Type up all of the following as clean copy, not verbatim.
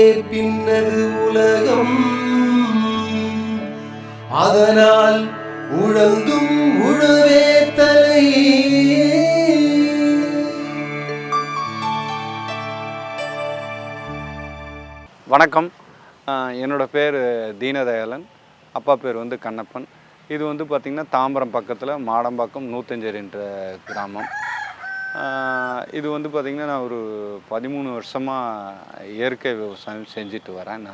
பின்னது உலகம், அதனால் உழந்தும் உழவே தலை. வணக்கம். என்னோட பேர் தீனதயாளன். அப்பா பேர் வந்து கண்ணப்பன். இது வந்து பார்த்திங்கன்னா தாம்பரம் பக்கத்தில் மாடம்பாக்கம் 105 கிராமம். இது வந்து பார்த்திங்கன்னா நான் ஒரு 13 வருஷமாக இயற்கை விவசாயம் செஞ்சுட்டு வரேன்.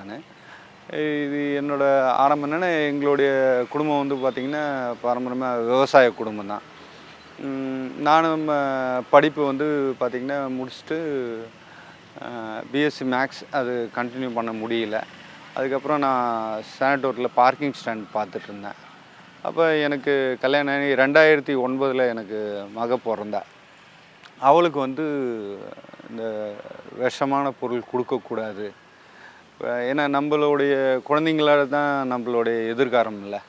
இது என்னோடய ஆரம்பம் என்னென்னா, எங்களுடைய குடும்பம் வந்து பார்த்திங்கன்னா பாரம்பரியமாக விவசாய குடும்பம் தான். நானும் படிப்பு வந்து பார்த்திங்கன்னா முடிச்சுட்டு பிஎஸ்சி மேக்ஸ் அது கண்டினியூ பண்ண முடியல. அதுக்கப்புறம் நான் சானிட்டோரில் பார்க்கிங் ஸ்டாண்ட் பார்த்துட்டு இருந்தேன். அப்போ எனக்கு கல்யாணம் ஆகி 2009 எனக்கு மக பிறந்தா. அவளுக்கு வந்து இந்த விஷமான பொருள் கொடுக்கக்கூடாது. ஏன்னா நம்மளுடைய குழந்தைங்களால தான் நம்மளுடைய எதிர்காலம் இல்லை.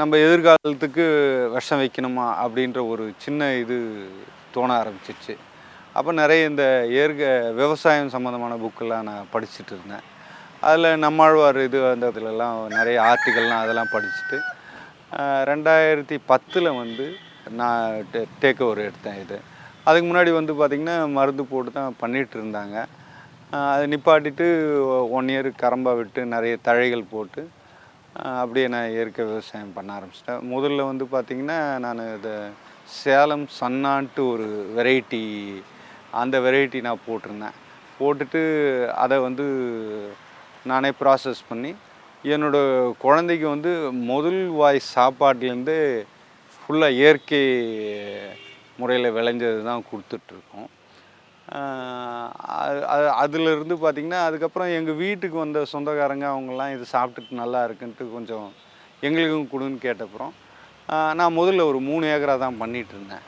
நம்ம எதிர்காலத்துக்கு விஷம் வைக்கணுமா அப்படின்ற ஒரு சின்ன இது தோண ஆரம்பிச்சிச்சு. அப்போ நிறைய இந்த விவசாயம் சம்மந்தமான புக்கெல்லாம் நான் படிச்சுட்டு இருந்தேன். அதில் நம்மாழ்வார் அந்த இதிலெல்லாம் நிறைய ஆர்டிக்கல்லாம் அதெல்லாம் படிச்சுட்டு 2010 வந்து நான் டேக் ஓவர் எடுத்தேன். அதுக்கு முன்னாடி வந்து பார்த்திங்கன்னா மருந்து போட்டு தான் பண்ணிகிட்டு இருந்தாங்க. அதை நிப்பாட்டிட்டு 1 இயர் கரம்பா விட்டு நிறைய தழைகள் போட்டு அப்படியே நான் இயற்கை விவசாயம் பண்ண ஆரம்பிச்சிட்டேன். முதல்ல வந்து பார்த்திங்கன்னா நான் இதை சேலம் சன்னான்ட்டு ஒரு வெரைட்டி, அந்த வெரைட்டி நான் போட்டிருந்தேன். போட்டுட்டு அதை வந்து நானே ப்ராசஸ் பண்ணி என்னோடய குழந்தைக்கு வந்து முதல் வாய் சாப்பாட்லேருந்து ஃபுல்லாக இயற்கை முறையில் விளைஞ்சது தான் கொடுத்துட்ருக்கோம். அதிலிருந்து பார்த்திங்கன்னா அதுக்கப்புறம் எங்கள் வீட்டுக்கு வந்த சொந்தக்காரங்க அவங்கெல்லாம் இது சாப்பிட்டுட்டு நல்லா இருக்குன்ட்டு கொஞ்சம் எங்களுக்கும் கொடுன்னு கேட்டப்புறம் நான் முதல்ல ஒரு 3 ஏக்கரா தான் பண்ணிகிட்ருந்தேன்.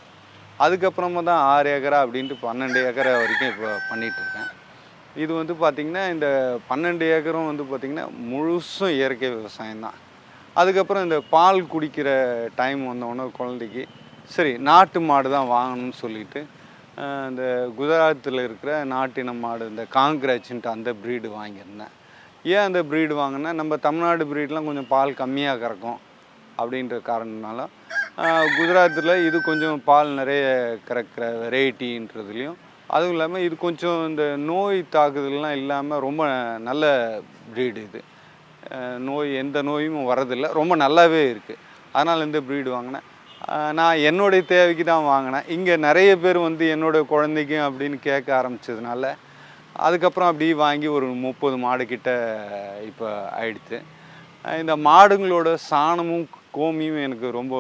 அதுக்கப்புறமா தான் 6 ஏக்கரா அப்படின்ட்டு 12 ஏக்கரா வரைக்கும் இப்போ பண்ணிகிட்ருக்கேன். இது வந்து பார்த்திங்கன்னா இந்த 12 ஏக்கரும் வந்து பார்த்திங்கன்னா முழுசும் இயற்கை விவசாயம்தான். அதுக்கப்புறம் இந்த பால் குடிக்கிற டைம் வந்தோடனே குழந்தைக்கு சரி நாட்டு மாடு தான் வாங்கணும்னு சொல்லிவிட்டு இந்த குஜராத்தில் இருக்கிற நாட்டின மாடு, இந்த காங்கிராஜ்ன்ட்டு அந்த ப்ரீடு வாங்கியிருந்தேன். ஏன் அந்த ப்ரீடு வாங்கினா, நம்ம தமிழ்நாடு ப்ரீடெலாம் கொஞ்சம் பால் கம்மியாக கறக்கும் அப்படின்ற காரணத்தினால குஜராத்தில் இது கொஞ்சம் பால் நிறைய கறக்கிற வெரைட்டின்றதுலேயும், அதுவும் இல்லாமல் இது கொஞ்சம் இந்த நோய் தாக்குதல்லாம் இல்லாமல் ரொம்ப நல்ல ப்ரீடு. இது எந்த நோயும் வரதில்லை, ரொம்ப நல்லாவே இருக்குது. அதனால் இந்த ப்ரீடு வாங்கினேன். நான் என்னுடைய தேவைக்கு தான் வாங்கினேன். இங்கே நிறைய பேர் வந்து என்னோடய குழந்தைக்கும் அப்படின்னு கேட்க ஆரம்பித்ததுனால அதுக்கப்புறம் அப்படி வாங்கி ஒரு 30 மாடு கிட்ட இப்போ ஆயிடுச்சு. இந்த மாடுங்களோட சாணமும் கோமியும் எனக்கு ரொம்ப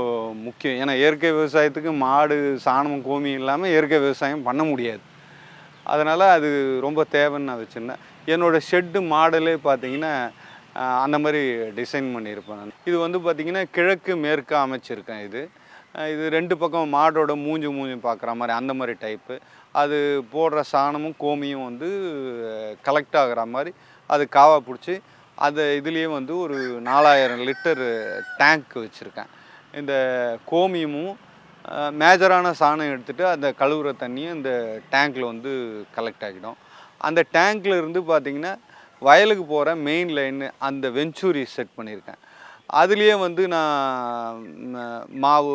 முக்கியம். ஏன்னா இயற்கை விவசாயத்துக்கு மாடு சாணமும் கோமியும் இல்லாமல் இயற்கை விவசாயம் பண்ண முடியாது. அதனால் அது ரொம்ப தேவைன்னு நான் வச்சுருந்தேன். என்னோடய ஷெட்டு மாடலே பார்த்திங்கன்னா அந்த மாதிரி டிசைன் பண்ணியிருப்பேன் நான். இது வந்து பார்த்திங்கன்னா கிழக்கு மேற்கு அமைச்சிருக்கேன். இது 2 பக்கம் மாடோட மூஞ்சி பார்க்குற மாதிரி அந்த மாதிரி டைப்பு. அது போடுற சாணமும் கோமியும் வந்து கலெக்ட் ஆகிற மாதிரி அது காவா பிடிச்சி அது இதுலேயே வந்து ஒரு 4000 லிட்டர் டேங்க் வச்சுருக்கேன். இந்த கோமியமும் மேஜரான சாணம் எடுத்துகிட்டு அந்த கழுவுற தண்ணியும் இந்த டேங்க்கில் வந்து கலெக்ட் ஆகிடும். அந்த டேங்க்கில் இருந்து பார்த்திங்கன்னா வயலுக்கு போகிற மெயின் லைன் அந்த வெஞ்சூரி செட் பண்ணியிருக்கேன். அதுலேயே வந்து நான் மாவு,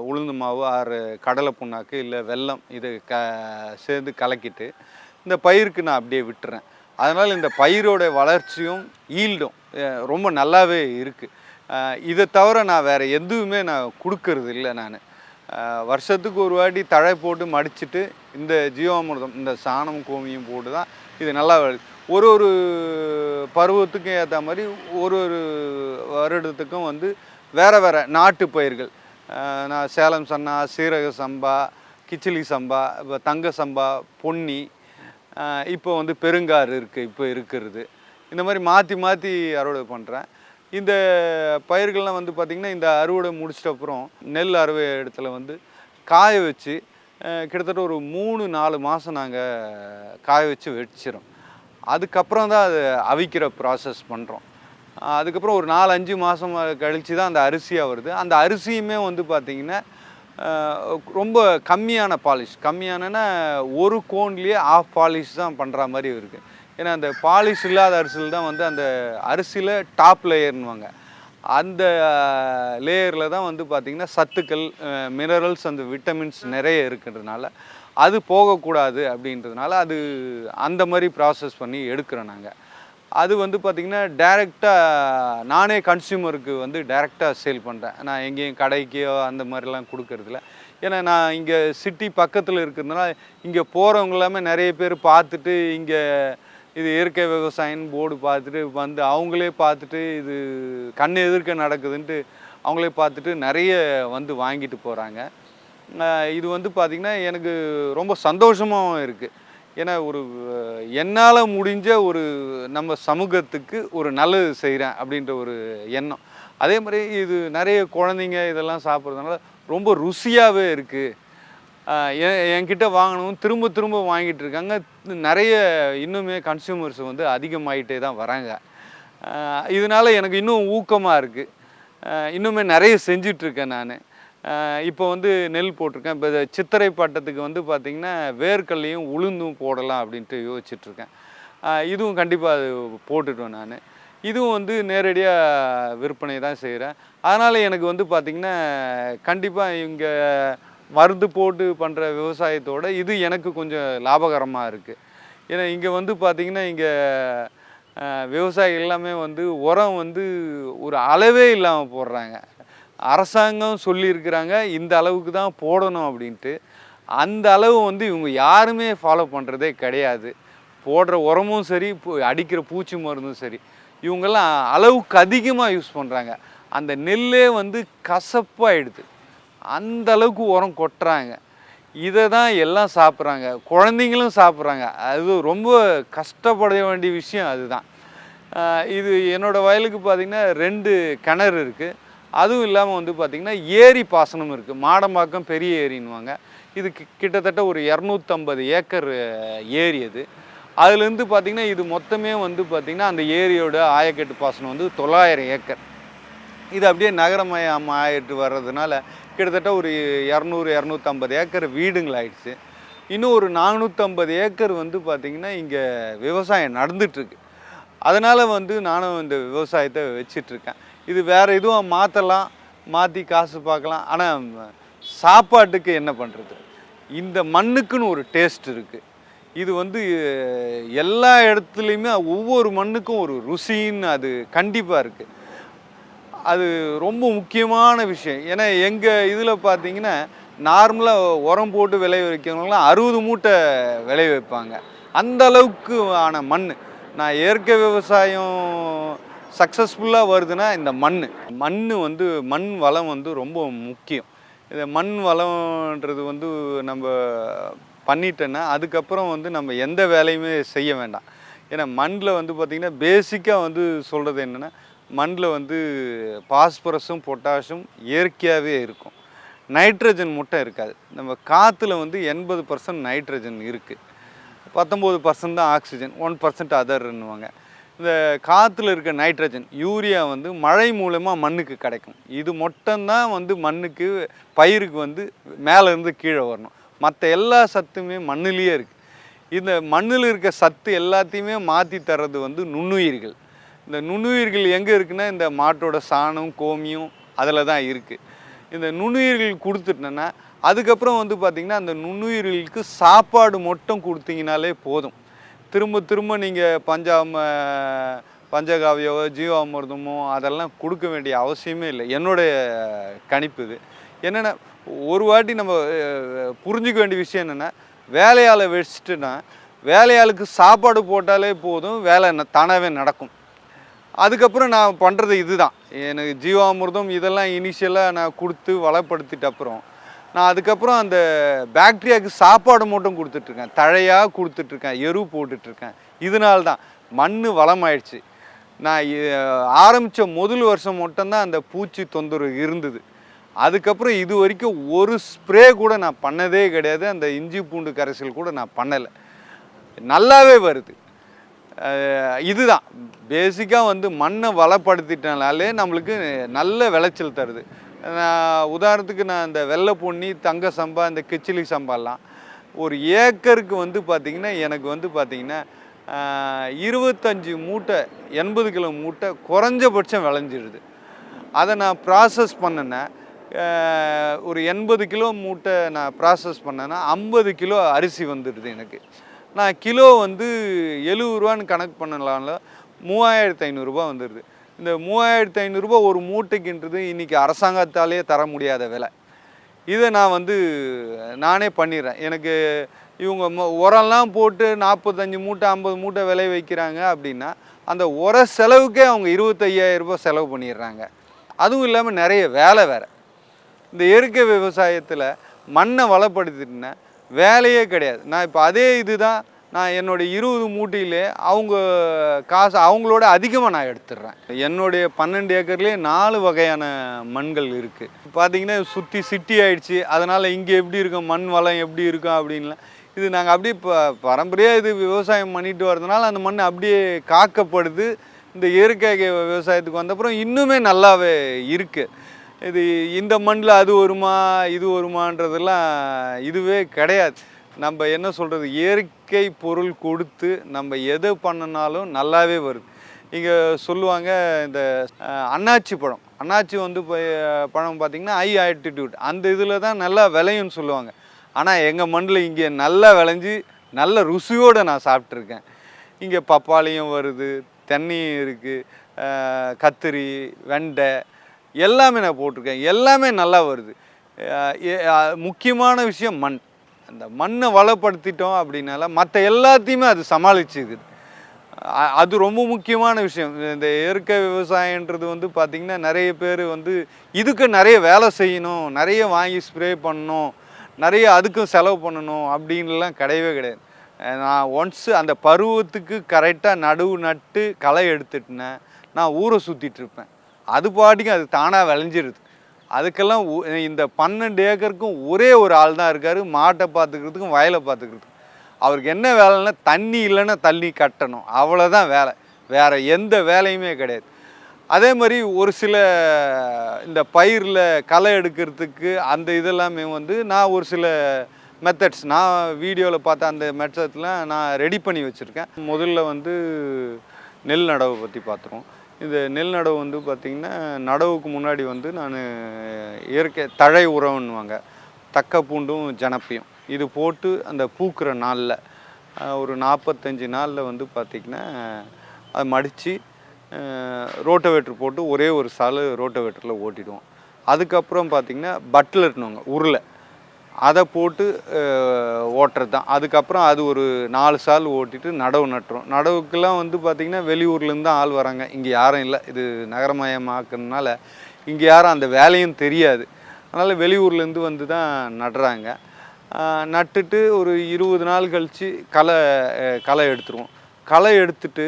உளுந்து மாவு ஆறு கடலை புண்ணாக்கு இல்லை வெல்லம் இது சேர்ந்து கலக்கிட்டு இந்த பயிருக்கு நான் அப்படியே விட்டுறேன். அதனால் இந்த பயிரோட வளர்ச்சியும் ஈல்டும் ரொம்ப நல்லாவே இருக்குது. இதை தவிர நான் வேறு எதுவுமே நான் கொடுக்கறது இல்லை. நான் வருஷத்துக்கு ஒரு வாட்டி தழை போட்டு மடிச்சுட்டு இந்த ஜீவாமிர்தம், இந்த சாணம் கோமியும் போட்டு தான் இது நல்லா ஒரு பருவத்துக்கும் ஏற்ற மாதிரி ஒரு வருடத்துக்கும் வந்து வேறு நாட்டு பயிர்கள், நான் சேலம் சன்னா, சீரக சம்பா, கிச்சிலி சம்பா, இப்போ தங்க சம்பா, பொன்னி, இப்போ வந்து பெருங்காறு இருக்குது இப்போ இருக்கிறது, இந்த மாதிரி மாற்றி அறுவடை பண்ணுறேன். இந்த பயிர்கள்லாம் வந்து பார்த்திங்கன்னா இந்த அறுவடை முடிச்சிட்ட அப்புறம் நெல் அறுவை இடத்துல வந்து காய வச்சு கிட்டத்தட்ட ஒரு 3-4 மாதம் நாங்கள் காய வச்சு வச்சிடும். அதுக்கப்புறம் தான் அது அவிக்கிற ப்ராசஸ் பண்ணுறோம். அதுக்கப்புறம் ஒரு 4-5 மாதம் கழித்து தான் அந்த அரிசியாக வருது. அந்த அரிசியுமே வந்து பார்த்திங்கன்னா ரொம்ப கம்மியான பாலிஷ், கம்மியானன்னா ஒரு கோன்லேயே ஆஃப் பாலிஷ் தான் பண்ணுற மாதிரி இருக்குது. ஏன்னா அந்த பாலிஷ் இல்லாத அரிசியில் தான் வந்து அந்த அரிசியில் டாப் லேயர்னுவாங்க. அந்த லேயரில் தான் வந்து பார்த்திங்கன்னா சத்துக்கள், மினரல்ஸ், அந்த விட்டமின்ஸ் நிறைய இருக்கிறதுனால அது போகக்கூடாது அப்படின்றதுனால அது அந்த மாதிரி ப்ராசஸ் பண்ணி எடுக்கிறோம் நாங்கள். அது வந்து பார்த்திங்கன்னா டைரெக்டாக நானே கன்சியூமருக்கு வந்து டைரெக்டாக சேல் பண்ணுறேன். நான் எங்கேயும் கடைக்கோ அந்த மாதிரிலாம் கொடுக்கறதில்ல. ஏன்னா நான் இங்கே சிட்டி பக்கத்தில் இருக்கிறதுனால இங்கே போகிறவங்க எல்லாமே நிறைய பேர் பார்த்துட்டு இங்கே இது இயற்கை விவசாயம்னு போர்டு பார்த்துட்டு வந்து அவங்களே பார்த்துட்டு இது கண் எதிர்க்க நடக்குதுன்ட்டு அவங்களே பார்த்துட்டு நிறைய வந்து வாங்கிட்டு போகிறாங்க. இது வந்து பார்த்திங்கன்னா எனக்கு ரொம்ப சந்தோஷமாகவும் இருக்குது. ஏன்னா ஒரு என்னால் முடிஞ்ச ஒரு நம்ம சமூகத்துக்கு ஒரு நல்லது செய்கிறேன் அப்படின்ற ஒரு எண்ணம். அதே மாதிரி இது நிறைய குழந்தைங்க இதெல்லாம் சாப்பிட்றதுனால ரொம்ப ருசியாகவே இருக்குது. என்கிட்ட வாங்கணும் திரும்ப திரும்ப வாங்கிட்டு இருக்காங்க. நிறைய இன்னுமே கன்சியூமர்ஸ் வந்து அதிகமாகிட்டே தான் வராங்க. இதனால் எனக்கு இன்னும் ஊக்கமாக இருக்குது. இன்னுமே நிறைய செஞ்சிட்ருக்கேன் நான். இப்போ வந்து நெல் போட்டிருக்கேன். இப்போ சித்திரை பட்டத்துக்கு வந்து பார்த்திங்கன்னா வேர்க்கல்லையும் உளுந்தும் போடலாம் அப்படின்ட்டு யோசிச்சுட்ருக்கேன். இதுவும் கண்டிப்பாக அது போட்டுட்டோம் நான். இதுவும் வந்து நேரடியாக விற்பனை தான் செய்கிறேன். அதனால் எனக்கு வந்து பார்த்திங்கன்னா கண்டிப்பாக இங்கே மருந்து போட்டு பண்ணுற விவசாயத்தோட இது எனக்கு கொஞ்சம் லாபகரமாக இருக்குது. ஏன்னா இங்கே வந்து பார்த்திங்கன்னா இங்கே விவசாயிகள் எல்லாமே வந்து உரம் வந்து ஒரு அளவே இல்லாமல் போடுறாங்க. அரசாங்கம் சொல்லியிருக்கிறாங்க இந்த அளவுக்கு தான் போடணும் அப்படின்ட்டு. அந்த அளவு வந்து இவங்க யாருமே ஃபாலோ பண்ணுறதே கிடையாது. போடுற உரமும் சரி, அடிக்கிற பூச்சி மருந்தும் சரி, இவங்கெல்லாம் அளவுக்கு அதிகமாக யூஸ் பண்ணுறாங்க. அந்த நெல்லே வந்து கசப்பாயிடுது. அந்த அளவுக்கு உரம் கொட்டுறாங்க. இதை தான் எல்லாம் சாப்பிட்றாங்க, குழந்தைங்களும் சாப்பிட்றாங்க. அது ரொம்ப கஷ்டப்பட வேண்டிய விஷயம் அதுதான். இது என்னோடய வயலுக்கு பார்த்திங்கன்னா 2 கிணறு இருக்குது. அதுவும் இல்லாமல் வந்து பார்த்திங்கன்னா ஏரி பாசனம் இருக்குது. மாடம்பாக்கம் பெரிய ஏரின்னுவாங்க. இது கிட்டத்தட்ட ஒரு 250 ஏக்கர் ஏரி அது. அதுலேருந்து பார்த்திங்கன்னா இது மொத்தமே வந்து பார்த்திங்கன்னா அந்த ஏரியோட ஆயக்கட்டு பாசனம் வந்து 900 ஏக்கர். இது அப்படியே நகரமயமாயிட்டு வர்றதுனால கிட்டத்தட்ட ஒரு 200-250 ஏக்கர் வீடுங்களாயிடுச்சு. இன்னும் ஒரு 450 ஏக்கர் வந்து பார்த்திங்கன்னா இங்கே விவசாயம் நடந்துகிட்ருக்கு. அதனால் வந்து நானும் இந்த விவசாயத்தை வச்சிட்ருக்கேன். இது வேறு எதுவும் மாற்றலாம், மாற்றி காசு பார்க்கலாம். ஆனால் சாப்பாட்டுக்கு என்ன பண்ணுறது? இந்த மண்ணுக்குன்னு ஒரு டேஸ்ட் இருக்குது. இது வந்து எல்லா இடத்துலையுமே ஒவ்வொரு மண்ணுக்கும் ஒரு ருசின்னு அது கண்டிப்பாக இருக்குது. அது ரொம்ப முக்கியமான விஷயம். ஏன்னா எங்கள் இதில் பார்த்தீங்கன்னா நார்மலாக உரம் போட்டு விளை வைக்கிறவங்களாம் 60 மூட்டை விளை வைப்பாங்க. அந்த அளவுக்கு ஆன மண். நான் இயற்கை விவசாயம் சக்ஸஸ்ஃபுல்லாக வருதுன்னா இந்த மண் வந்து மண் வளம் வந்து ரொம்ப முக்கியம். இந்த மண் வளம்ன்றது வந்து நம்ம பண்ணிட்டோன்னா அதுக்கப்புறம் வந்து நம்ம எந்த வேலையுமே செய்ய வேண்டாம். ஏன்னா மண்ணில் வந்து பார்த்திங்கன்னா பேசிக்காக வந்து சொல்கிறது என்னென்னா மண்ணில் வந்து பாஸ்பரஸும் பொட்டாஷும் இயற்கையாகவே இருக்கும். நைட்ரஜன் மட்டும் இருக்காது. நம்ம காற்றுல வந்து 80% நைட்ரஜன் இருக்குது, 19% தான் ஆக்சிஜன், 1% அதர்ன்னுவாங்க. இந்த காற்றுல இருக்க நைட்ரஜன் யூரியா வந்து மழை மூலமாக மண்ணுக்கு கிடைக்கும். இது மட்டும்தான் வந்து மண்ணுக்கு பயிருக்கு வந்து மேலேருந்து கீழே வரணும். மற்ற எல்லா சத்துமே மண்ணிலேயே இருக்குது. இந்த மண்ணில் இருக்க சத்து எல்லாத்தையுமே மாற்றி தர்றது வந்து நுண்ணுயிர்கள். இந்த நுண்ணுயிர்கள் எங்கே இருக்குன்னா இந்த மாட்டோட சாணம் கோமியம் அதில் தான் இருக்குது. இந்த நுண்ணுயிர்கள் கொடுத்துட்டோன்னா அதுக்கப்புறம் வந்து பார்த்திங்கன்னா அந்த நுண்ணுயிர்களுக்கு சாப்பாடு மட்டும் கொடுத்தீங்கனாலே போதும். திரும்ப திரும்ப நீங்கள் பஞ்சகாவியவோ ஜீவாமிர்தமோ அதெல்லாம் கொடுக்க வேண்டிய அவசியமே இல்லை. என்னுடைய கணிப்பு இது. என்னென்னா ஒரு வாட்டி நம்ம புரிஞ்சிக்க வேண்டிய விஷயம் என்னென்னா வேலையாளை வச்சுட்டுன்னா வேலையாளுக்கு சாப்பாடு போட்டாலே போதும், வேலை தானாகவே நடக்கும். அதுக்கப்புறம் நான் பண்ணுறது இதுதான். எனக்கு ஜீவாமிர்தம் இதெல்லாம் இனிஷியலாக நான் கொடுத்து வளப்படுத்திட்ட அப்புறம் நான் அதுக்கப்புறம் அந்த பாக்டீரியாவுக்கு சாப்பாடு மட்டும் கொடுத்துட்ருக்கேன், தழையாக கொடுத்துட்ருக்கேன், எரு போட்டுட்ருக்கேன். இதனால்தான் மண் வளமாயிடுச்சு. நான் ஆரம்பித்த முதல் வருஷம் மட்டும்தான் அந்த பூச்சி தொந்தரவு இருந்தது. அதுக்கப்புறம் இது வரைக்கும் ஒரு ஸ்ப்ரே கூட நான் பண்ணதே கிடையாது. அந்த இஞ்சி பூண்டு கரைசல் கூட நான் பண்ணலை. நல்லாவே வருது. இதுதான் பேசிக்காக வந்து மண்ணை வளப்படுத்திட்டனாலே நம்மளுக்கு நல்ல விளைச்சல் தருது. உதாரணத்துக்கு நான் இந்த வெள்ளை பொன்னி, தங்க சம்பா, இந்த கிச்சிலி சம்பாலாம் ஒரு ஏக்கருக்கு வந்து பார்த்திங்கன்னா எனக்கு வந்து பார்த்திங்கன்னா 25 மூட்டை 80 கிலோ மூட்டை குறைஞ்சபட்சம் விளைஞ்சிடுது. அதை நான் ப்ராசஸ் பண்ணினேன். ஒரு 80 கிலோ மூட்டை நான் ப்ராசஸ் பண்ணேன்னா 50 கிலோ அரிசி வந்துடுது எனக்கு. நான் கிலோ வந்து 70 ரூபான்னு கணக்கு பண்ணலாம்ல, 3500 ரூபா வந்துடுது. இந்த 3500 ரூபா ஒரு மூட்டைக்குன்றது இன்றைக்கி அரசாங்கத்தாலே தர முடியாத விலை. இதை நான் வந்து நானே பண்ணிடுறேன். எனக்கு இவங்க உரம்லாம் போட்டு 45 மூட்டை 50 மூட்டை விலை வைக்கிறாங்க அப்படின்னா, அந்த உர செலவுக்கே அவங்க 25,000 ரூபா செலவு பண்ணிடுறாங்க. அதுவும் இல்லாமல் நிறைய வேலை வேறு. இந்த இயற்கை விவசாயத்தில் மண்ணை வளப்படுத்திட்டுனா வேலையே கிடையாது. நான் இப்போ அதே இதுதான் நான் என்னுடைய 20 மூட்டையிலே அவங்க காசு அவங்களோட அதிகமாக நான் எடுத்துடுறேன். என்னுடைய 12 ஏக்கர்லேயே 4 வகையான மண்கள் இருக்குது. பார்த்தீங்கன்னா சுற்றி சிட்டி ஆயிடுச்சு. அதனால் இங்கே எப்படி இருக்கும், மண் வளம் எப்படி இருக்கும் அப்படின்லாம் இது நாங்கள் அப்படியே பரம்பரையாக இது விவசாயம் பண்ணிட்டு வரதுனால அந்த மண் அப்படியே காக்கப்படுது. இந்த இயற்கை விவசாயத்துக்கு வந்தப்புறம் இன்னுமே நல்லாவே இருக்குது. இது இந்த மண்ணில் அது வருமா இது வருமானதெல்லாம் இதுவே கிடையாது. நம்ம என்ன சொல்கிறது, இயற்கை பொருள் கொடுத்து நம்ம எது பண்ணினாலும் நல்லாவே வருது. இங்கே சொல்லுவாங்க இந்த அன்னாச்சி பழம், அன்னாச்சி வந்து பழம் பார்த்திங்கன்னா ஹை ஆல்டிடியூட் அந்த இதில் தான் நல்லா விளையும்னு சொல்லுவாங்க. ஆனால் எங்கள் மண்ணில் இங்கே நல்லா விளைஞ்சி நல்ல ருசியோடு நான் சாப்பிட்ருக்கேன். இங்கே பப்பாளியும் வருது, தென்னையும் இருக்குது, கத்திரி, வெண்டை எல்லாமே நான் போட்டிருக்கேன். எல்லாமே நல்லா வருது. முக்கியமான விஷயம் மண். அந்த மண்ணை வளப்படுத்திட்டோம் அப்படின்னால மற்ற எல்லாத்தையுமே அது சமாளிச்சுக்குது. அது ரொம்ப முக்கியமான விஷயம். இந்த இயற்கை விவசாயன்றது வந்து பார்த்திங்கன்னா நிறைய பேர் வந்து இதுக்கு நிறைய வேலை செய்யணும், நிறைய வாங்கி ஸ்ப்ரே பண்ணணும், நிறைய அதுக்கும் செலவு பண்ணணும் அப்படின்லாம் கிடையவே கிடையாது. நான் ஒன்ஸு அந்த பருவத்துக்கு கரெக்டாக நடுவு நட்டு களை எடுத்துட்டேன், நான் ஊரை சுற்றிட்டுருப்பேன். அது பாட்டுக்கு அது தானாக விளைஞ்சிருது. அதுக்கெல்லாம் இந்த 12 ஏக்கருக்கும் ஒரே ஒரு ஆள் தான் இருக்கார், மாட்டை பார்த்துக்கிறதுக்கும் வயலை பார்த்துக்கிறதுக்கும். அவருக்கு என்ன வேலைன்னா தண்ணி இல்லைன்னா தண்ணி கட்டணும், அவ்வளோதான் வேலை. வேறு எந்த வேலையுமே கிடையாது. அதே மாதிரி ஒரு சில இந்த பயிரில் களை எடுக்கிறதுக்கு அந்த இதெல்லாமே வந்து நான் ஒரு சில மெத்தட்ஸ் நான் வீடியோவில் பார்த்த அந்த மெத்தட்ஸ்லாம் நான் ரெடி பண்ணி வச்சுருக்கேன். முதல்ல வந்து நெல் நடவை பற்றி பார்த்துருவோம். இந்த நெல் நடவு வந்து பார்த்திங்கன்னா நடவுக்கு முன்னாடி வந்து நான் இயற்கை தழை உரம்னுவாங்க, தக்க பூண்டும் ஜனப்பையும் இது போட்டு அந்த பூக்கிற நாளில் ஒரு 45 நாளில் வந்து பார்த்திங்கன்னா அதை மடித்து ரோட்டோவேட்ரு போட்டு ஒரே ஒரு சால் ரோட்டோவேட்டரில் ஓட்டிடுவோம். அதுக்கப்புறம் பார்த்திங்கன்னா பட்லர்னுவாங்க உருளை, அதை போட்டு ஓட்டுறது தான். அதுக்கப்புறம் அது ஒரு 4 சால் ஓட்டிட்டு நடவு நட்டுரும். நடவுக்கெல்லாம் வந்து பார்த்திங்கன்னா வெளியூர்லேருந்து தான் ஆள் வராங்க, இங்கே யாரும் இல்லை. இது நகரமயமாக்குறதுனால இங்கே யாரும் அந்த வேலையும் தெரியாது. அதனால் வெளியூர்லேருந்து வந்து தான் நடுறாங்க. நட்டுட்டு ஒரு 20 நாள் கழித்து களை எடுத்துருவோம். களை எடுத்துட்டு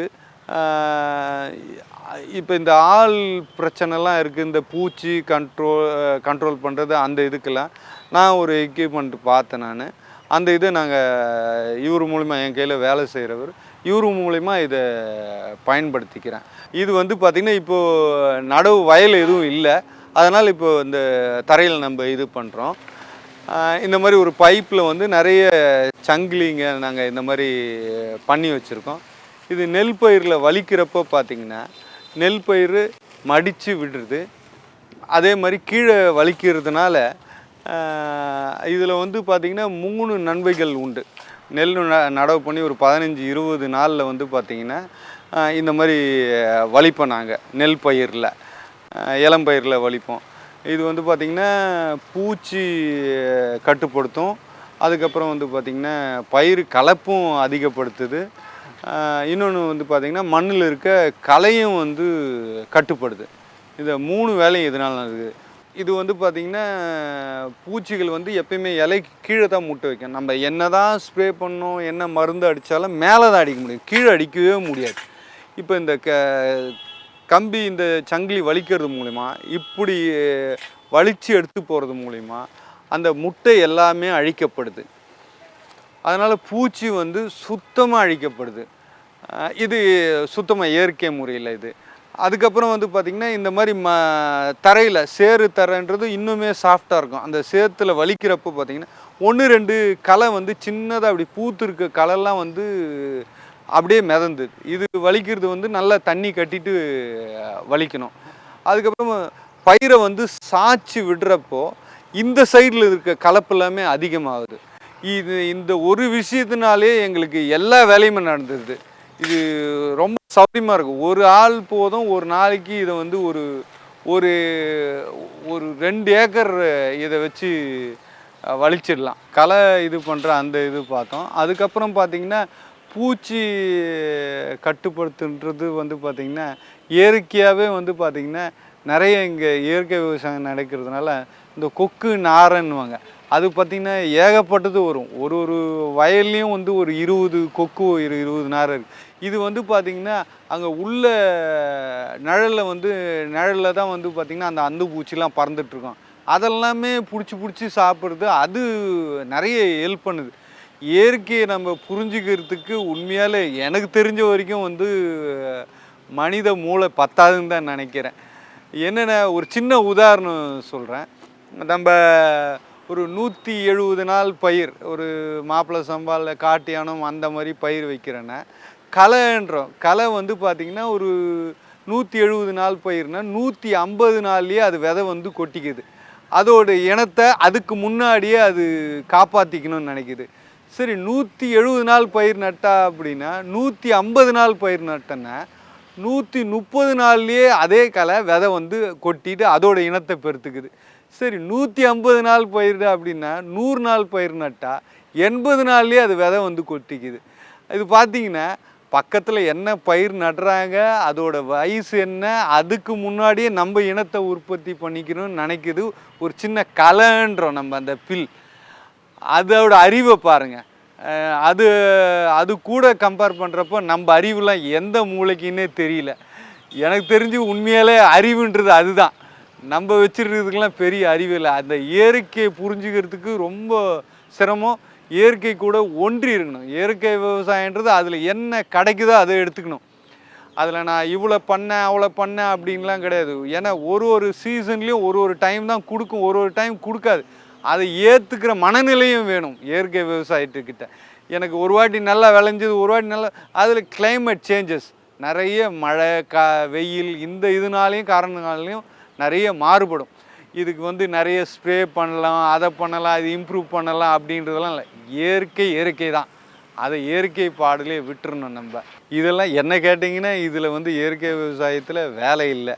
இப்போ இந்த ஆள் பிரச்சனைலாம் இருக்குது, இந்த பூச்சி கண்ட்ரோல் பண்ணுறது அந்த இதுக்கெல்லாம் நான் ஒரு எக்யூப்மெண்ட் பார்த்தேன். நான் அந்த இதை நாங்கள் இவர் மூலிமா, என் கையில் வேலை செய்கிறவர் இவர் மூலிமா இதை பயன்படுத்திக்கிறேன். இது வந்து பார்த்திங்கன்னா இப்போது நடவு வயல் எதுவும் இல்லை, அதனால் இப்போது இந்த தரையில் நம்ம இது பண்ணுறோம். இந்த மாதிரி ஒரு பைப்பில் வந்து நிறைய சங்கிலிங்க நாங்கள் இந்த மாதிரி பண்ணி வச்சுருக்கோம். இது நெல் பயிரில் வலிக்கிறப்போ பார்த்திங்கன்னா நெல் பயிர் மடித்து விடுறது, அதே மாதிரி கீழே வலிக்கிறதுனால இதில் வந்து பார்த்திங்கன்னா 3 நன்மைகள் உண்டு. நெல் நடவு பண்ணி ஒரு 15-20 நாளில் வந்து பார்த்திங்கன்னா இந்த மாதிரி வலிப்போம் நாங்கள். நெல் பயிரில் இளம்பயிரில் வலிப்போம். இது வந்து பார்த்திங்கன்னா பூச்சி கட்டுப்படுத்தும். அதுக்கப்புறம் வந்து பார்த்திங்கன்னா பயிர் கலப்பும் அதிகப்படுத்துது. இன்னொன்று வந்து பார்த்திங்கன்னா மண்ணில் இருக்க களையும் வந்து கட்டுப்படுது. இந்த 3 வேலையும் இதனால் இருக்குது. இது வந்து பார்த்திங்கன்னா பூச்சிகள் வந்து எப்பயுமே இலைக்கு கீழே தான் முட்டை வைக்கும். நம்ம என்ன தான் ஸ்ப்ரே பண்ணோம், என்ன மருந்து அடித்தாலும் மேலே தான் அடிக்க முடியும், கீழே அடிக்கவே முடியாது. இப்போ இந்த கம்பி இந்த சங்கிலி வலிக்கிறது மூலிமா, இப்படி வலித்து எடுத்து போகிறது மூலிமா அந்த முட்டை எல்லாமே அழிக்கப்படுது. அதனால் பூச்சி வந்து சுத்தமாக அழிக்கப்படுது. இது சுத்தமாக இயற்கை முறையில் இது. அதுக்கப்புறம் வந்து பார்த்திங்கன்னா இந்த மாதிரி தரையில் சேறு தரைன்றது இன்னுமே சாஃப்டாக இருக்கும். அந்த சேத்துல வலிக்கிறப்போ பார்த்திங்கன்னா 1-2 களை வந்து சின்னதாக அப்படி பூத்து இருக்க களைலாம் வந்து அப்படியே மிதந்தது. இது வலிக்கிறது வந்து நல்லா தண்ணி கட்டிட்டு வலிக்கணும். அதுக்கப்புறம் பயிரை வந்து சாய்ச்சி விடுறப்போ இந்த சைடில் இருக்க கலப்பு எல்லாமே அதிகமாகுது. இந்த ஒரு விஷயத்தினாலே எங்களுக்கு எல்லா வேலையுமே நடந்துடுது. இது ரொம்ப சௌரியமாக இருக்கும். ஒரு ஆள் போதும், ஒரு நாளைக்கு இதை வந்து ஒரு ஒரு ஒரு 2 ஏக்கர் இதை வச்சு வலிச்சிடலாம். களை இது பண்ணுற அந்த இது பார்த்தோம். அதுக்கப்புறம் பார்த்திங்கன்னா பூச்சி கட்டுப்படுத்துன்றது வந்து பார்த்திங்கன்னா இயற்கையாகவே வந்து பார்த்திங்கன்னா நிறைய இங்கே இயற்கை விவசாயம் நடக்கிறதுனால இந்த கொக்கு நாரைன்னுவாங்க. அது பார்த்திங்கன்னா ஏகப்பட்டது வரும். ஒரு ஒரு வயல்லையும் வந்து ஒரு 20 கொக்கு 20 நாரை இருக்குது. இது வந்து பார்த்திங்கன்னா அங்கே உள்ள நிழலில் தான் வந்து பார்த்திங்கன்னா அந்த அந்து பூச்சிலாம் பறந்துட்டுருக்கோம். அதெல்லாமே பிடிச்சி சாப்பிட்றது அது நிறைய ஹெல்ப் பண்ணுது. இயற்கையை நம்ம புரிஞ்சுக்கிறதுக்கு உண்மையாலே எனக்கு தெரிஞ்ச வரைக்கும் வந்து மனித மூளை பத்தாதுன்னு தான் நினைக்கிறேன். என்னென்ன ஒரு சின்ன உதாரணம் சொல்கிறேன். நம்ம ஒரு 170 நாள் பயிர், ஒரு மாப்பிள்ளை சம்பாவில் காட்டு யானம் அந்த மாதிரி பயிர் வைக்கிறேன்னா களைன்றோம். களை வந்து பார்த்திங்கன்னா ஒரு 170 நாள் பயிர்னா 150 நாள்லேயே அது விதை வந்து கொட்டிக்குது. அதோட இனத்தை அதுக்கு முன்னாடியே அது காப்பாற்றிக்கணும்னு நினைக்குது. சரி, 170 நாள் பயிர் நட்டா அப்படின்னா 150 நாள் பயிர் நட்டேன்னா 130 நாள்லேயே அதே களை விதை வந்து கொட்டிட்டு அதோட இனத்தை பெருத்துக்குது. சரி, 150 நாள் பயிர் அப்படின்னா 100 நாள் பயிர் நட்டா 80 நாள்லேயே அது விதை வந்து கொட்டிக்குது. இது பார்த்திங்கன்னா பக்கத்தில் என்ன பயிர் நடுறாங்க, அதோட வயசு என்ன, அதுக்கு முன்னாடியே நம்ம இனத்தை உற்பத்தி பண்ணிக்கணும்னு நினைக்கிது ஒரு சின்ன களைன்றோம் நம்ம அந்த பில். அதோட அறிவை பாருங்கள். அது அது கூட கம்பேர் பண்ணுறப்போ நம்ம அறிவுலாம் எந்த மூளைக்குன்னே தெரியல. எனக்கு தெரிஞ்சு உண்மையாலே அறிவுன்றது அதுதான். நம்ம வச்சுருக்கிறதுக்கெல்லாம் பெரிய அறிவு இல்லை. அந்த இயற்கையை புரிஞ்சுக்கிறதுக்கு ரொம்ப சிரமம். இயற்கை கூட ஒன்றி இருக்கணும். இயற்கை விவசாயன்றது அதில் என்ன கிடைக்குதோ அதை எடுத்துக்கணும். அதில் நான் இவ்வளோ பண்ணேன் அவ்வளோ பண்ணேன் அப்படின்லாம் கிடையாது. ஏன்னா ஒரு சீசன்லேயும் ஒரு டைம் தான் கொடுக்கும், ஒரு டைம் கொடுக்காது. அதை ஏற்றுக்கிற மனநிலையும் வேணும் இயற்கை விவசாயத்துக்கிட்ட. எனக்கு ஒரு வாட்டி நல்லா விளைஞ்சது, ஒரு வாட்டி நல்லா, அதில் கிளைமேட் சேஞ்சஸ் நிறைய மழை வெயில் இந்த இதனாலையும் காரணங்களாலையும் நிறைய மாறுபடும். இதுக்கு வந்து நிறைய ஸ்ப்ரே பண்ணலாம், அதை பண்ணலாம், இது இம்ப்ரூவ் பண்ணலாம் அப்படின்றதெல்லாம் இல்லை. இயற்கை தான். அதை இயற்கை பாடலே விட்டுறணும் நம்ம. இதெல்லாம் என்ன கேட்டிங்கன்னா இதில் வந்து இயற்கை விவசாயத்தில் வேலை இல்லை.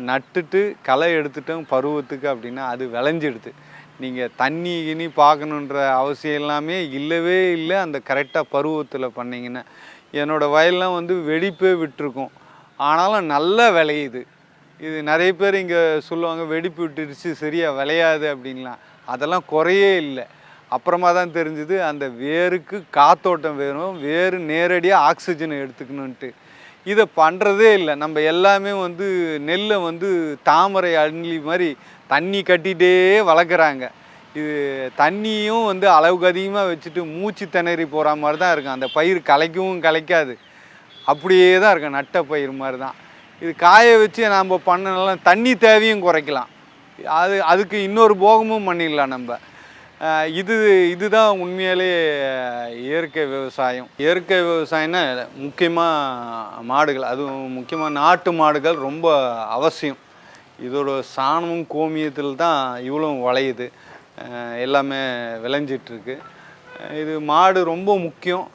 நட்டுட்டு களை எடுத்துட்டோம் பருவத்துக்கு அப்படின்னா அது விளைஞ்சிடுது. நீங்கள் தண்ணி பார்க்கணுன்ற அவசியம் எல்லாமே இல்லவே இல்லை. அந்த கரெக்டாக பருவத்தில் பண்ணிங்கன்னா என்னோடய வயல்லாம் வந்து வெடிப்பே விட்டுருக்கும், ஆனாலும் நல்லா விளையுது. இது நிறைய பேர் இங்கே சொல்லுவாங்க வெடிப்பு விட்டுடுச்சு சரியாக விளையாது அப்படின்லாம். அதெல்லாம் குறையே இல்லை. அப்புறமா தான் தெரிஞ்சுது அந்த வேருக்கு காத்தோட்டம் வேணும், வேறு நேரடியாக ஆக்சிஜனை எடுத்துக்கணுன்ட்டு. இதை பண்ணுறதே இல்லை. நம்ம எல்லாமே வந்து நெல்லை வந்து தாமரை அள்ளி மாதிரி தண்ணி கட்டிகிட்டே வளர்க்குறாங்க. இது தண்ணியும் வந்து அளவுக்கு அதிகமாக வச்சுட்டு மூச்சு திணறி போகிற மாதிரி தான் இருக்கும். அந்த பயிர் களைக்கவும் களைக்காது, அப்படியே தான் இருக்கும். நட்ட பயிர் மாதிரி தான். இது காய வச்சு நம்ம பண்ணலாம், தண்ணி தேவையும் குறைக்கலாம். அதுக்கு இன்னொரு போகமும் பண்ணிடலாம் நம்ம. இதுதான் உண்மையாலே இயற்கை விவசாயம். இயற்கை விவசாயம்னா முக்கியமாக மாடுகள், அதுவும் முக்கியமாக நாட்டு மாடுகள் ரொம்ப அவசியம். இதோட சாணமும் கோமியத்தில் தான் இவ்வளோ விளையுது, எல்லாமே விளைஞ்சிட்ருக்கு. இது மாடு ரொம்ப முக்கியம்.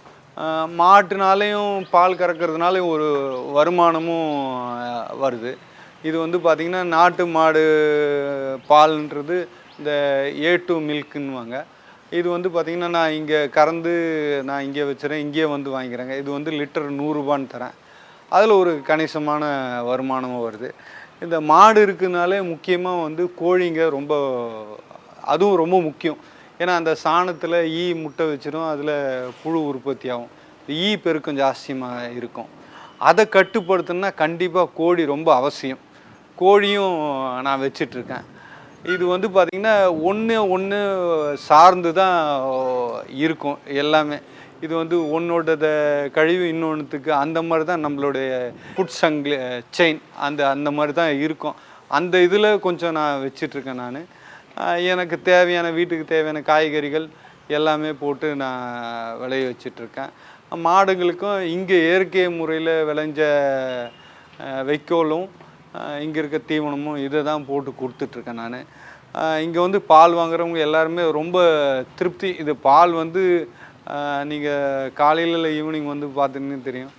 மாட்டுனாலையும் பால் கறக்கிறதுனாலையும் ஒரு வருமானமும் வருது. இது வந்து பார்த்திங்கன்னா நாட்டு மாடு பால்ன்றது இந்த A2 மில்க்குன்னுவாங்க. இது வந்து பார்த்திங்கன்னா நான் இங்கே கறந்து நான் இங்கே வச்சுறேன், இங்கேயே வந்து வாங்கிக்கிறேங்க. இது வந்து லிட்டர் 100 ரூபான்னு தரேன். அதில் ஒரு கணிசமான வருமானமும் வருது. இந்த மாடு இருக்குனாலே முக்கியமாக வந்து கோழிங்க ரொம்ப, அதுவும் ரொம்ப முக்கியம். ஏன்னா அந்த சாணத்தில் முட்டை வச்சிடும், அதில் புழு உற்பத்தி ஆகும், பெருக்கம் ஜாஸ்தியாக இருக்கும். அதை கட்டுப்படுத்தணுன்னா கண்டிப்பாக கோழி ரொம்ப அவசியம். கோழியும் நான் வச்சிட்ருக்கேன். இது வந்து பார்த்திங்கன்னா ஒன்று சார்ந்து தான் இருக்கும் எல்லாமே. இது வந்து ஒன்றோட கழிவு இன்னொன்றுத்துக்கு அந்த மாதிரி தான் நம்மளுடைய ஃபுட் செயின் அந்த மாதிரி தான் இருக்கும். அந்த இதில் கொஞ்சம் நான் வச்சிட்ருக்கேன். நான் எனக்கு தேவையான வீட்டுக்கு தேவையான காய்கறிகள் எல்லாமே போட்டு நான் விளைய வச்சிட்ருக்கேன். மாடுங்களுக்கும் இங்கே இயற்கை முறையில் விளைஞ்ச வைக்கோலும் இங்கே இருக்க தீவனமும் இதை தான் போட்டு கொடுத்துட்ருக்கேன் நான். இங்கே வந்து பால் வாங்குறவங்க எல்லாருமே ரொம்ப திருப்தி. இது பால் வந்து நீங்கள் காலையில் இல்லை ஈவினிங் வந்து பார்த்தீங்கன்னு தெரியும்,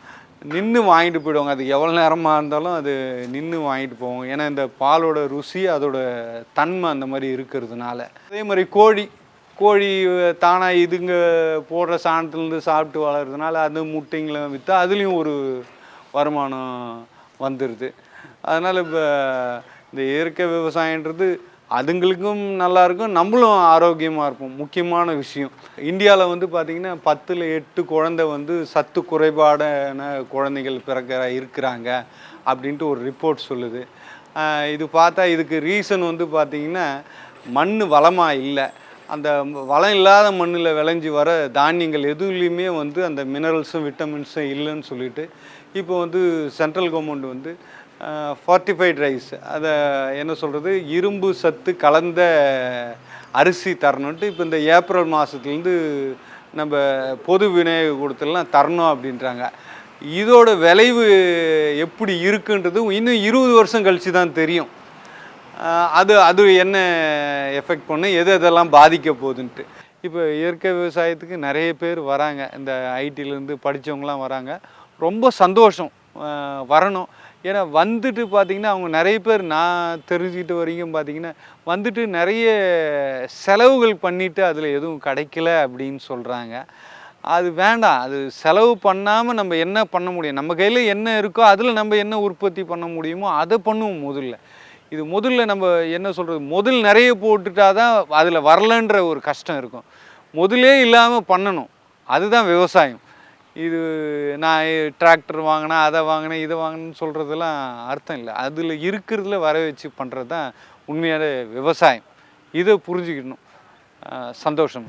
நின்று வாங்கிட்டு போயிடுவாங்க. அது எவ்வளோ நேரமாக இருந்தாலும் அது நின்று வாங்கிட்டு போவோம். ஏன்னா இந்த பாலோட ருசி அதோட தன்மை அந்த மாதிரி இருக்கிறதுனால. அதே மாதிரி கோழி தானாக இதுங்க போடுற சாணத்துலேருந்து சாப்பிட்டு வளர்கிறதுனால அது முட்டைங்களை விற்றா அதுலேயும் ஒரு வருமானம் வந்துடுது. அதனால் இப்போ இந்த இயற்கை விவசாயன்றது அதுங்களுக்கும் நல்லாயிருக்கும், நம்மளும் ஆரோக்கியமாக இருப்போம். முக்கியமான விஷயம் இந்தியாவில் வந்து பார்த்திங்கன்னா 10ல் 8 குழந்தை வந்து சத்து குறைபாடான குழந்தைகள் இருக்கிறாங்க அப்படின்ட்டு ஒரு ரிப்போர்ட் சொல்லுது. இது பார்த்தா இதுக்கு ரீசன் வந்து பார்த்திங்கன்னா மண் வளமாக இல்லை. அந்த வளம் இல்லாத மண்ணில் விளைஞ்சி வர தானியங்கள் எதுலேயுமே வந்து அந்த மினரல்ஸும் விட்டமின்ஸும் இல்லைன்னு சொல்லிட்டு இப்போ வந்து சென்ட்ரல் கவர்மெண்ட் வந்து ஃபார்ட்டிஃபைட் ரைஸ், அதை என்ன சொல்கிறது, இரும்பு சத்து கலந்த அரிசி தரணுன்ட்டு இப்போ இந்த ஏப்ரல் மாதத்துலேருந்து நம்ம பொது விநியோக கூடத்துலலாம் தரணும் அப்படின்றாங்க. இதோட விளைவு எப்படி இருக்குன்றது இன்னும் 20 வருஷம் கழித்து தான் தெரியும். அது என்ன எஃபெக்ட் பண்ணு, எதெல்லாம் பாதிக்க போகுதுன்ட்டு. இப்போ இயற்கை விவசாயத்துக்கு நிறைய பேர் வராங்க, இந்த ஐடியிலேருந்து படித்தவங்களாம் வராங்க. ரொம்ப சந்தோஷம் வரணும். ஏன்னா வந்துட்டு பார்த்திங்கன்னா அவங்க நிறைய பேர் நான் தெரிஞ்சுக்கிட்ட வரைக்கும் பார்த்திங்கன்னா வந்துட்டு நிறைய செலவுகள் பண்ணிவிட்டு அதில் எதுவும் கிடைக்கல அப்படின்னு சொல்கிறாங்க. அது வேண்டாம். அது செலவு பண்ணாமல் நம்ம என்ன பண்ண முடியும், நம்ம கையில் என்ன இருக்கோ அதில் நம்ம என்ன உற்பத்தி பண்ண முடியுமோ அதை பண்ணுவோம் முதல்ல. இது முதல்ல நம்ம என்ன சொல்கிறது, முதல் நிறைய போட்டுட்டா தான் அதில் வரலன்ற ஒரு கஷ்டம் இருக்கும். முதலே இல்லாமல் பண்ணணும், அதுதான் விவசாயம். இது நான் டிராக்டர் வாங்கினேன், அதை வாங்கினேன், இதை வாங்கினேன்னு சொல்கிறதெல்லாம் அர்த்தம் இல்லை. அதில் இருக்கிறதுல வர வச்சு பண்ணுறது தான் உண்மையான விவசாயம். இதை புரிஞ்சுக்கணும். சந்தோஷம்.